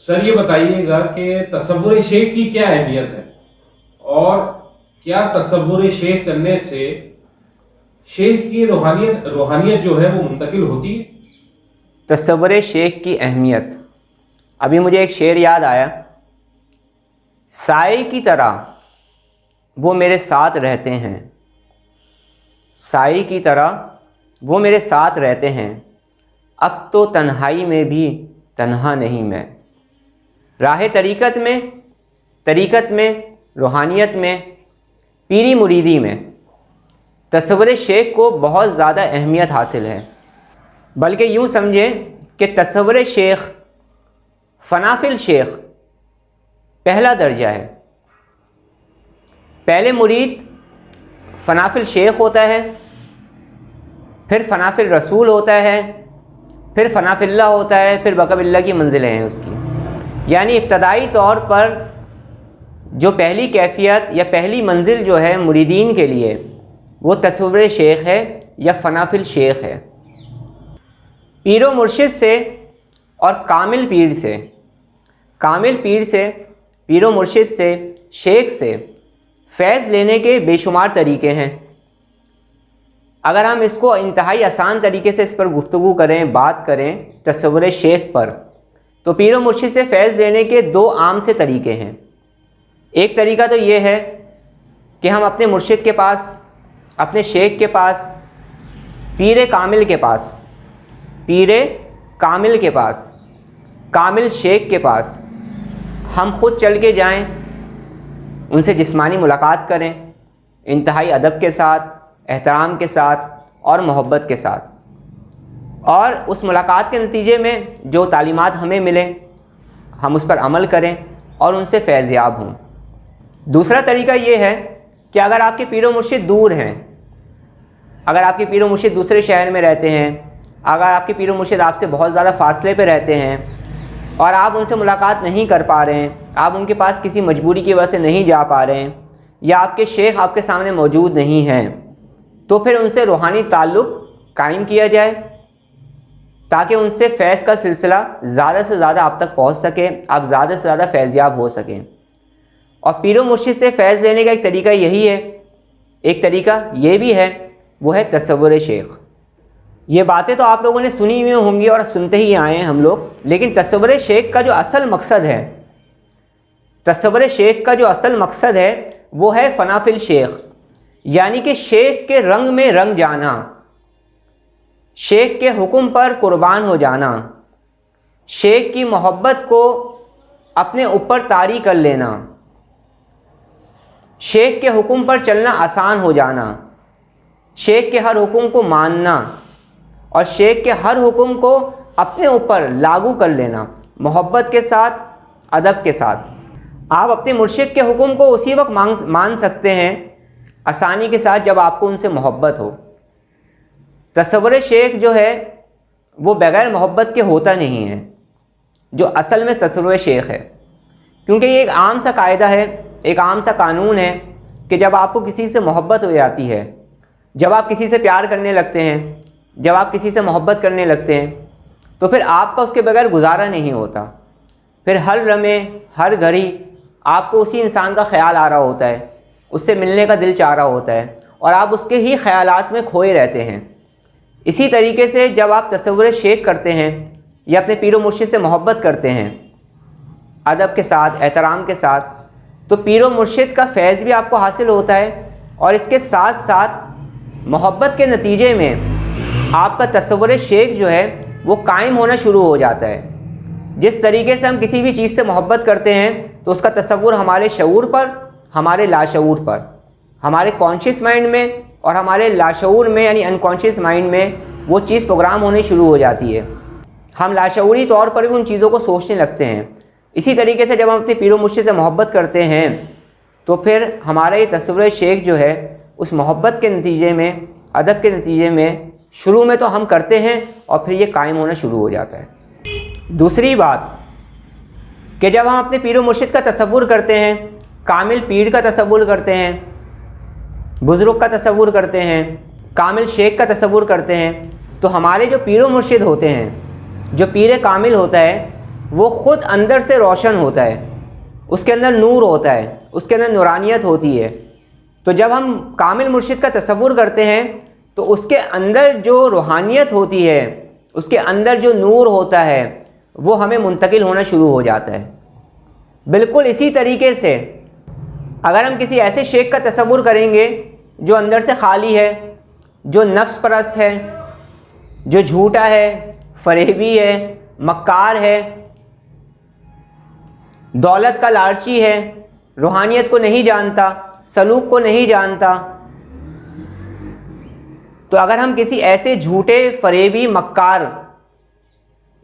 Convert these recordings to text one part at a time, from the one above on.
Sir ये बताइएगा कि तसव्वुर शेख की क्या अहमियत है और क्या तसव्वुर शेख करने से शेख की रूहानियत जो है वो मुंतकिल होती है। तसव्वुर शेख की अहमियत, अभी मुझे एक शेर याद आया। साए की तरह वो मेरे साथ रहते हैं, साए की तरह वो मेरे साथ रहते हैं, अब तो तन्हाई में भी तन्हा नहीं मैं। राह तरीक़त में, रूहानियत में, पीरी मुरीदी में तसव्वुर शेख को बहुत ज़्यादा अहमियत हासिल है। बल्कि यूँ समझें कि तसव्वुर शेख फ़नाफिल शेख पहला दर्जा है। पहले मुरीद फ़नाफिल शेख होता है, फिर फ़नाफिल रसूल होता है, फिर फ़नाफिल्लाह होता है, फिर बक़बिल्लाह की मंजिलें हैं उसकी। यानी इब्तदाई तौर पर जो पहली कैफियत या पहली मंजिल जो है मुरीदीन के लिए वो तसव्वुर शेख है या फ़नाफिल शेख है। पीरो मुर्शिद से और कामिल पीर से, पीरो मुर्शिद से, शेख से फ़ैज़ लेने के बेशुमार तरीक़े हैं। अगर हम इसको इंतहाई आसान तरीके से इस पर गुफ्तगू करें, बात करें तसव्वुर शेख पर, तो पीरो मुर्शिद से फ़ैज़ लेने के दो आम से तरीक़े हैं। एक तरीक़ा तो ये है कि हम अपने मुर्शिद के पास, अपने शेख के पास, पीर कामिल के पास, कामिल शेख के पास हम खुद चल के जाएं, उनसे जिस्मानी मुलाकात करें, इंतहाई अदब के साथ, एहतराम के साथ और मोहब्बत के साथ, और उस मुलाकात के नतीजे में जो तालीमात हमें मिलें हम उस पर अमल करें और उनसे फैज़याब हों। दूसरा तरीका ये है कि अगर आपके पीरो मुर्शिद दूर हैं, अगर आपके पीरो मुर्शिद दूसरे शहर में रहते हैं, अगर आपके पीरो मुर्शिद आपसे बहुत ज़्यादा फ़ासले पे रहते हैं और आप उनसे मुलाकात नहीं कर पा रहे हैं, आप उनके पास किसी मजबूरी की वजह से नहीं जा पा रहे हैं, या आपके शेख आपके सामने मौजूद नहीं हैं, तो फिर उनसे रूहानी ताल्लुक़ कायम किया जाए ताकि उनसे फ़ैज़ का सिलसिला ज़्यादा से ज़्यादा आप तक पहुँच सके, आप ज़्यादा से ज़्यादा फैज़याब हो सकें। और पीरो मुर्शिद से फ़ैज़ लेने का एक तरीका यही है, एक तरीका ये भी है, वो है तसव्वुर शेख। ये बातें तो आप लोगों ने सुनी हुई होंगी और सुनते ही आए हैं हम लोग, लेकिन तसव्वुर शेख का जो असल मकसद है, तसव्वुर शेख का जो असल मकसद है वो है फ़नाफिल शेख, यानी कि शेख के रंग में रंग जाना, शेख के हुक्म पर कुर्बान हो जाना, शेख की मोहब्बत को अपने ऊपर तारी कर लेना, शेख के हुक्म पर चलना आसान हो जाना, शेख के हर हुक्म को मानना और शेख के हर हुक्म को अपने ऊपर लागू कर लेना, मोहब्बत के साथ, अदब के साथ। आप अपने मुर्शिद के हुक्म को उसी वक्त मान सकते हैं आसानी के साथ जब आपको उनसे मोहब्बत हो। तसव्वुर शेख जो है वो बग़ैर मोहब्बत के होता नहीं है, जो असल में तसव्वुर शेख है, क्योंकि ये एक आम सा कायदा है, एक आम सा कानून है कि जब आपको किसी से मोहब्बत हो जाती है, जब आप किसी से प्यार करने लगते हैं, जब आप किसी से मोहब्बत करने लगते हैं, तो फिर आपका उसके बगैर गुजारा नहीं होता। फिर हर लम्हे, हर घड़ी आपको उसी इंसान का ख्याल आ रहा होता है, उससे मिलने का दिल चाह रहा होता है और आप उसके ही ख़यालात में खोए रहते हैं। इसी तरीके से जब आप तसव्वुर शेख करते हैं या अपने पीरो मुर्शिद से मोहब्बत करते हैं अदब के साथ, एहतराम के साथ, तो पीरो मुर्शिद का फैज़ भी आपको हासिल होता है और इसके साथ साथ मोहब्बत के नतीजे में आपका तसव्वुर शेख जो है वो कायम होना शुरू हो जाता है। जिस तरीके से हम किसी भी चीज़ से मोहब्बत करते हैं तो उसका तसव्वुर हमारे शऊर पर, हमारे लाशऊर पर, हमारे कॉन्शियस माइंड में और हमारे लाशऊर में यानी अनकॉन्शियस माइंड में वो चीज़ प्रोग्राम होनी शुरू हो जाती है। हम लाशऊरी तौर पर भी उन चीज़ों को सोचने लगते हैं। इसी तरीके से जब हम अपने पीरो मुर्शिद से मोहब्बत करते हैं तो फिर हमारा ये तसव्वुर शेख जो है उस मोहब्बत के नतीजे में, अदब के नतीजे में, शुरू में तो हम करते हैं और फिर ये कायम होना शुरू हो जाता है। दूसरी बात कि जब हम अपने पीरो मुर्शिद का तसव्वुर करते हैं, कामिल पीर का तसव्वुर करते हैं, बुज़ुर्ग का तसव्वुर करते हैं, कामिल शेख का तसव्वुर करते हैं, तो हमारे जो पीरो मुर्शिद होते हैं, जो पीर कामिल होता है, वो ख़ुद अंदर से रोशन होता है, उसके अंदर नूर होता है, उसके अंदर नूरानियत होती है। तो जब हम कामिल मुर्शिद का तसव्वुर करते हैं तो उसके अंदर जो रूहानियत होती है, उसके अंदर जो नूर होता है, वो हमें मुंतकिल होना शुरू हो जाता है। बिल्कुल इसी तरीके से अगर हम किसी ऐसे शेख का तसव्वुर करेंगे जो अंदर से खाली है, जो नफ्स परस्त है, जो झूठा है, फरेबी है, मक्कार है, दौलत का लालची है, रूहानियत को नहीं जानता, सलूक को नहीं जानता, तो अगर हम किसी ऐसे झूठे, फरेबी, मक्कार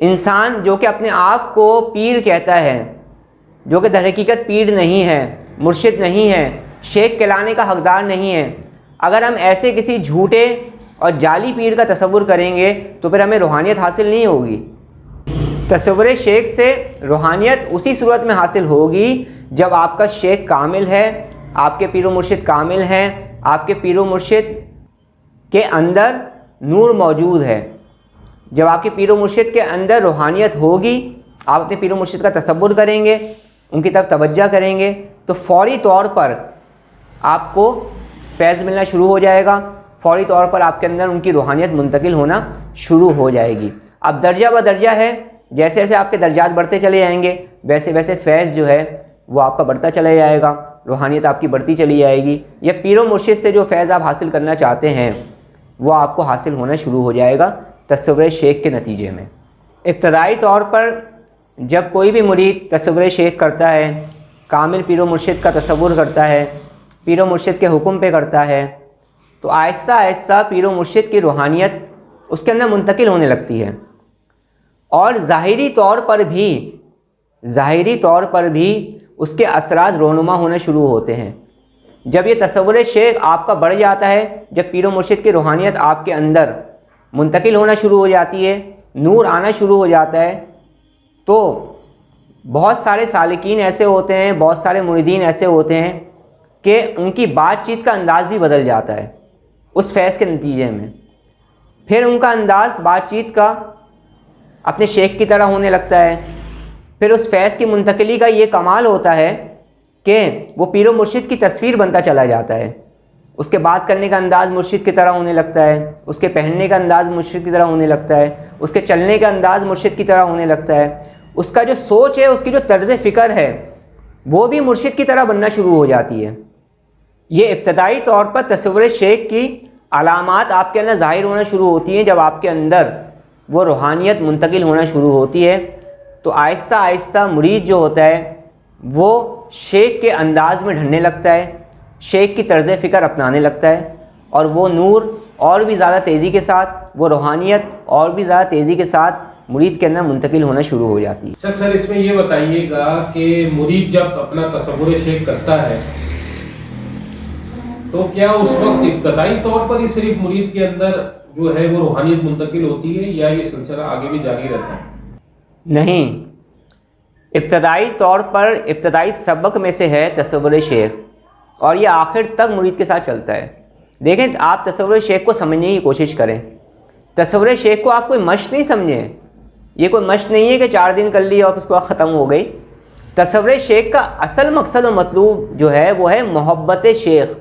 इंसान जो कि अपने आप को पीर कहता है, जो कि दर हकीकत पीर नहीं है, मुर्शिद नहीं है, शेख कहलाने का हकदार नहीं है, अगर हम ऐसे किसी झूठे और जाली पीर का तसव्वुर करेंगे तो फिर हमें रूहानियत हासिल नहीं होगी। तसव्वुर शेख से रूहानियत उसी सूरत में हासिल होगी जब आपका शेख कामिल है, आपके पीर मुर्शिद कामिल हैं, आपके पीर मुर्शिद के अंदर नूर मौजूद है। जब आपके पीर मुर्शिद के अंदर रूहानियत होगी, आप अपने पीर मुर्शिद का तसव्वुर करेंगे, उनकी तरफ तवज्जो करेंगे, तो फ़ौरी तौर पर आपको फैज़ मिलना शुरू हो जाएगा, फ़ौरी तौर पर आपके अंदर उनकी रूहानियत मुंतकिल होना शुरू हो जाएगी। अब दर्जा ब दर्जा है, जैसे जैसे आपके दर्जात बढ़ते चले जाएंगे वैसे वैसे फैज़ जो है वो आपका बढ़ता चला जाएगा, रूहानियत आपकी बढ़ती चली जाएगी, या पीर मुर्शिद से जो फैज़ आप हासिल करना चाहते हैं वो आपको हासिल होना शुरू हो जाएगा तसव्वुर शेख के नतीजे में। इब्तदाई तौर पर जब कोई भी मुरीद तसव्वुर शेख करता है, कामिल पीर मुर्शिद का तसव्वुर करता है, पीर मुर्शिद के हुक्म पे करता है, तो आहिस्ता आहिस्ता पीर मुर्शिद की रूहानियत उसके अंदर मुंतकिल होने लगती है और ज़ाहिरी तौर पर भी उसके असरात रोनुमा होना शुरू होते हैं। जब ये तसव्वुर शेख आपका बढ़ जाता है, जब पीर मुर्शिद की रूहानियत आपके अंदर मुंतकिल होना शुरू हो जाती है, नूर आना शुरू हो जाता है, तो बहुत सारे सालिकीन ऐसे होते हैं, बहुत सारे मुरीदीन ऐसे होते हैं कि उनकी बातचीत का अंदाज़ भी बदल जाता है उस फैज़ के नतीजे में। फिर उनका अंदाज़ बातचीत का अपने शेख की तरह होने लगता है। फिर उस फैज़ की मुंतकिली का ये कमाल होता है कि वो पीर मुर्शिद की तस्वीर बनता चला जाता है। उसके बात करने का अंदाज़ मुर्शिद की तरह होने लगता है, उसके पहनने का अंदाज़ मुर्शिद की तरह होने लगता है, उसके चलने का अंदाज़ मुर्शिद की तरह होने लगता है, उसका जो सोच है, उसकी जो तर्ज़ फ़िक्र है वो भी मुर्शिद की तरह बनना शुरू हो जाती है। ये इब्तदाई तौर पर तसव्वुर शेख की अलामात आपके अंदर ज़ाहिर होना शुरू होती हैं। जब आपके अंदर वो रूहानियत मुंतकिल होना शुरू होती है तो आहिस्ता आहिस्ता मुरीद जो होता है वो शेख के अंदाज़ में ढलने लगता है, शेख की तर्ज़ फ़िक्र अपनाने लगता है, और वो नूर और भी ज़्यादा तेज़ी के साथ, वो रूहानियत और भी ज़्यादा तेज़ी के साथ मुरीद के अंदर मुंतकिल होना शुरू हो जाती है। अच्छा सर, इसमें ये बताइएगा कि मुरीद जब अपना तसव्वुर शेख करता है तो क्या उस वक्त इब्तदाई तौर पर ही सिर्फ मुरीद के अंदर जो है वो रूहानियत मुंतकिल होती है या ये सिलसिला आगे भी जारी रहता है? नहीं, इब्तदाई तौर पर इब्तदाई सबक में से है तसव्वुर शेख, और ये आखिर तक मुरीद के साथ चलता है। देखें, आप तसव्वुर शेख को समझने की कोशिश करें। तसव्वुर शेख को आप कोई मश्क नहीं समझें। ये कोई मश्क नहीं है कि 4 दिन कर ली और उसके बाद ख़त्म हो गई। तसव्वुर शेख का असल मकसद और मतलूब जो है वो है मोहब्बत शेख।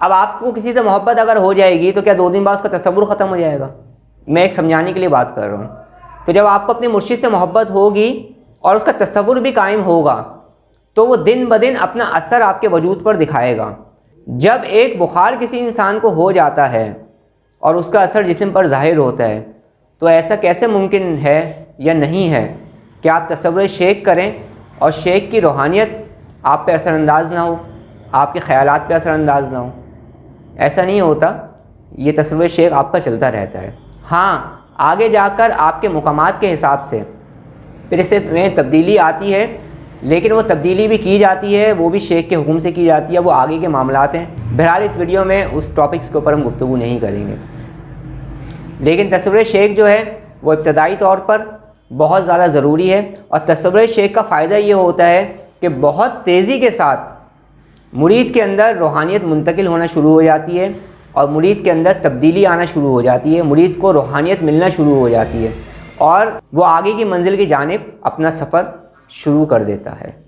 अब आपको किसी से मोहब्बत अगर हो जाएगी तो क्या 2 दिन बाद उसका तसव्वुर ख़त्म हो जाएगा? मैं एक समझाने के लिए बात कर रहा हूँ। तो जब आपको अपने मुर्शिद से मोहब्बत होगी और उसका तसव्वुर भी कायम होगा तो वो दिन ब दिन अपना असर आपके वजूद पर दिखाएगा। जब एक बुखार किसी इंसान को हो जाता है और उसका असर जिस्म पर ज़ाहिर होता है तो ऐसा कैसे मुमकिन है या नहीं है कि आप तसव्वुर शेख करें और शेख की रूहानियत आप पे असरअंदाज ना हो, आपके ख़यालात पे असरअंदाज ना हो? ऐसा नहीं होता। ये तसव्वुर शेख आपका चलता रहता है। हाँ, आगे जाकर आपके मुकामात के हिसाब से फिर इसमें तब्दीली आती है, लेकिन वो तब्दीली भी की जाती है, वो भी शेख के हुक्म से की जाती है, वो आगे के मामलात हैं। बहरहाल इस वीडियो में उस टॉपिक्स के ऊपर हम गुफ्तगू नहीं करेंगे। लेकिन तसव्वुर शेख जो है वो इब्तदाई तौर पर बहुत ज़्यादा ज़रूरी है, और तसव्वुर शेख का फ़ायदा ये होता है कि बहुत तेज़ी के साथ मुरीद के अंदर रूहानियत मुंतकिल होना शुरू हो जाती है और मुरीद के अंदर तब्दीली आना शुरू हो जाती है, मुरीद को रूहानियत मिलना शुरू हो जाती है। और वो आगे की मंजिल की जानिब अपना सफ़र शुरू कर देता है।